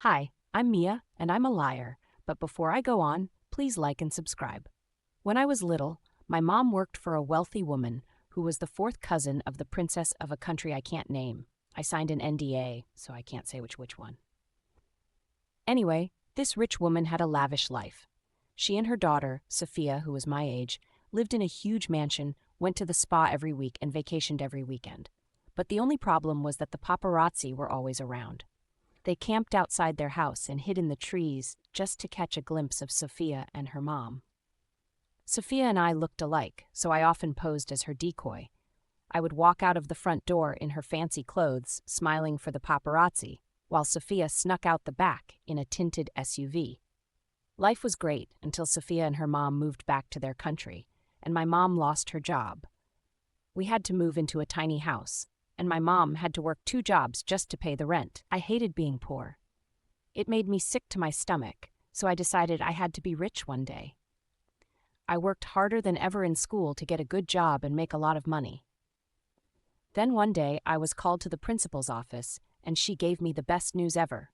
Hi, I'm Mia, and I'm a liar, but before I go on, please like and subscribe. When I was little, my mom worked for a wealthy woman who was the fourth cousin of the princess of a country I can't name. I signed an NDA, so I can't say which one. Anyway, this rich woman had a lavish life. She and her daughter, Sophia, who was my age, lived in a huge mansion, went to the spa every week, and vacationed every weekend. But the only problem was that the paparazzi were always around. They camped outside their house and hid in the trees just to catch a glimpse of Sophia and her mom. Sophia and I looked alike, so I often posed as her decoy. I would walk out of the front door in her fancy clothes, smiling for the paparazzi, while Sophia snuck out the back in a tinted SUV. Life was great until Sophia and her mom moved back to their country, and my mom lost her job. We had to move into a tiny house, and my mom had to work 2 jobs just to pay the rent. I hated being poor. It made me sick to my stomach, so I decided I had to be rich one day. I worked harder than ever in school to get a good job and make a lot of money. Then one day I was called to the principal's office, and she gave me the best news ever.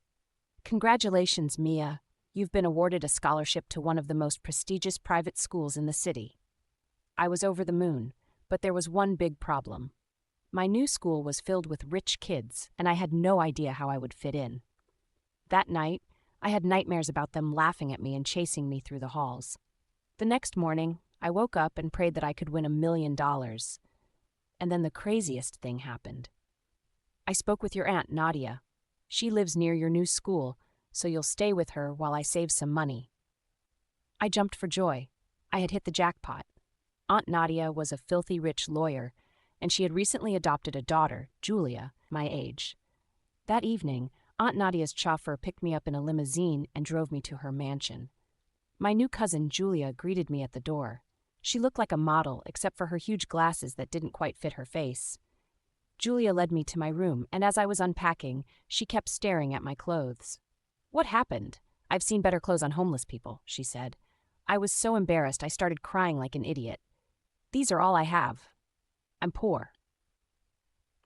"Congratulations, Mia. You've been awarded a scholarship to one of the most prestigious private schools in the city." I was over the moon, but there was one big problem. My new school was filled with rich kids, and I had no idea how I would fit in. That night, I had nightmares about them laughing at me and chasing me through the halls. The next morning, I woke up and prayed that I could win $1 million. And then the craziest thing happened. I spoke with your aunt, Nadia. She lives near your new school, so you'll stay with her while I save some money. I jumped for joy. I had hit the jackpot. Aunt Nadia was a filthy rich lawyer, and she had recently adopted a daughter, Julia, my age. That evening, Aunt Nadia's chauffeur picked me up in a limousine and drove me to her mansion. My new cousin, Julia, greeted me at the door. She looked like a model, except for her huge glasses that didn't quite fit her face. Julia led me to my room, and as I was unpacking, she kept staring at my clothes. "What happened? I've seen better clothes on homeless people," she said. I was so embarrassed I started crying like an idiot. "These are all I have. I'm poor."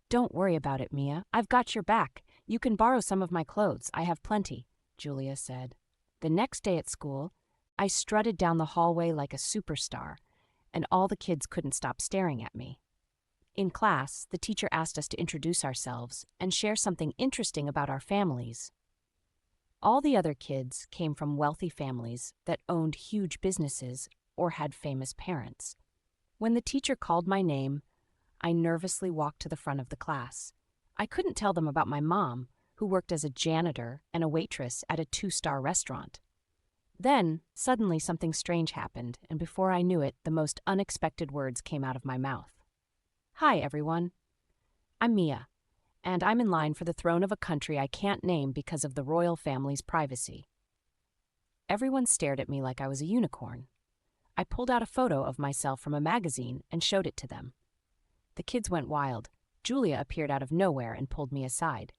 "Don't worry about it, Mia. I've got your back. You can borrow some of my clothes. I have plenty," Julia said. The next day at school, I strutted down the hallway like a superstar, and all the kids couldn't stop staring at me. In class, the teacher asked us to introduce ourselves and share something interesting about our families. All the other kids came from wealthy families that owned huge businesses or had famous parents. When the teacher called my name, I nervously walked to the front of the class. I couldn't tell them about my mom, who worked as a janitor and a waitress at a 2-star restaurant. Then, suddenly something strange happened, and before I knew it, the most unexpected words came out of my mouth. "Hi, everyone. I'm Mia, and I'm in line for the throne of a country I can't name because of the royal family's privacy." Everyone stared at me like I was a unicorn. I pulled out a photo of myself from a magazine and showed it to them. The kids went wild. Julia appeared out of nowhere and pulled me aside.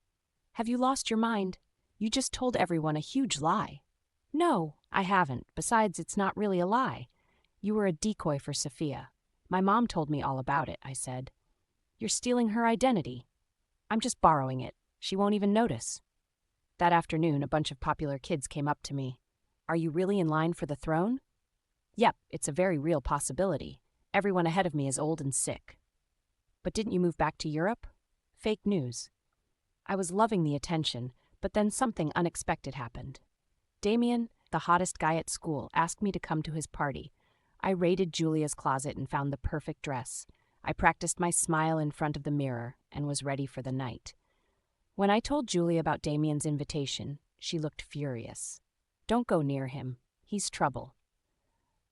"Have you lost your mind? You just told everyone a huge lie." "No, I haven't. Besides, it's not really a lie. You were a decoy for Sophia. My mom told me all about it," I said. "You're stealing her identity." "I'm just borrowing it. She won't even notice." That afternoon, a bunch of popular kids came up to me. "Are you really in line for the throne?" "Yep, it's a very real possibility. Everyone ahead of me is old and sick." "But didn't you move back to Europe?" "Fake news." I was loving the attention, but then something unexpected happened. Damien, the hottest guy at school, asked me to come to his party. I raided Julia's closet and found the perfect dress. I practiced my smile in front of the mirror and was ready for the night. When I told Julia about Damien's invitation, she looked furious. "Don't go near him. He's trouble."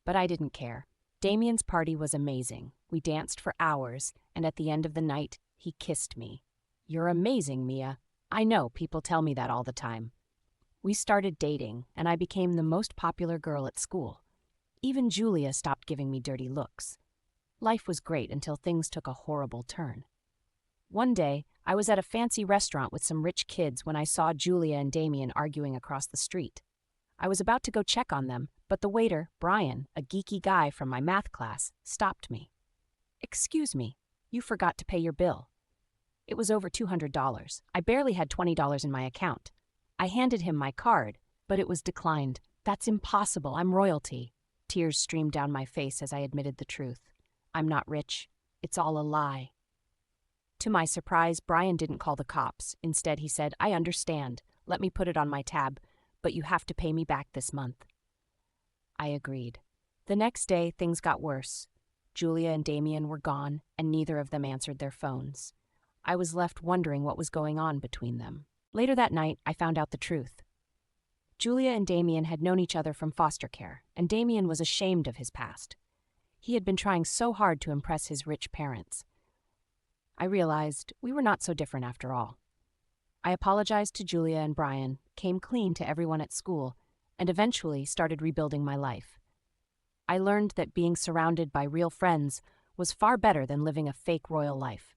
But I didn't care. Damien's party was amazing. We danced for hours, and at the end of the night, he kissed me. "You're amazing, Mia." "I know, people tell me that all the time." We started dating, and I became the most popular girl at school. Even Julia stopped giving me dirty looks. Life was great until things took a horrible turn. One day, I was at a fancy restaurant with some rich kids when I saw Julia and Damien arguing across the street. I was about to go check on them, but the waiter, Brian, a geeky guy from my math class, stopped me. "Excuse me, you forgot to pay your bill." It was over $200. I barely had $20 in my account. I handed him my card, but it was declined. That's impossible. I'm royalty. Tears streamed down my face as I admitted the truth. I'm not rich. It's all a lie. To my surprise, Brian didn't call the cops. Instead, he said, I understand. Let me put it on my tab, but you have to pay me back this month. I agreed. The next day, things got worse. Julia and Damien were gone, and neither of them answered their phones. I was left wondering what was going on between them. Later that night, I found out the truth. Julia and Damien had known each other from foster care, and Damien was ashamed of his past. He had been trying so hard to impress his rich parents. I realized we were not so different after all. I apologized to Julia and Brian, came clean to everyone at school, and eventually started rebuilding my life. I learned that being surrounded by real friends was far better than living a fake royal life.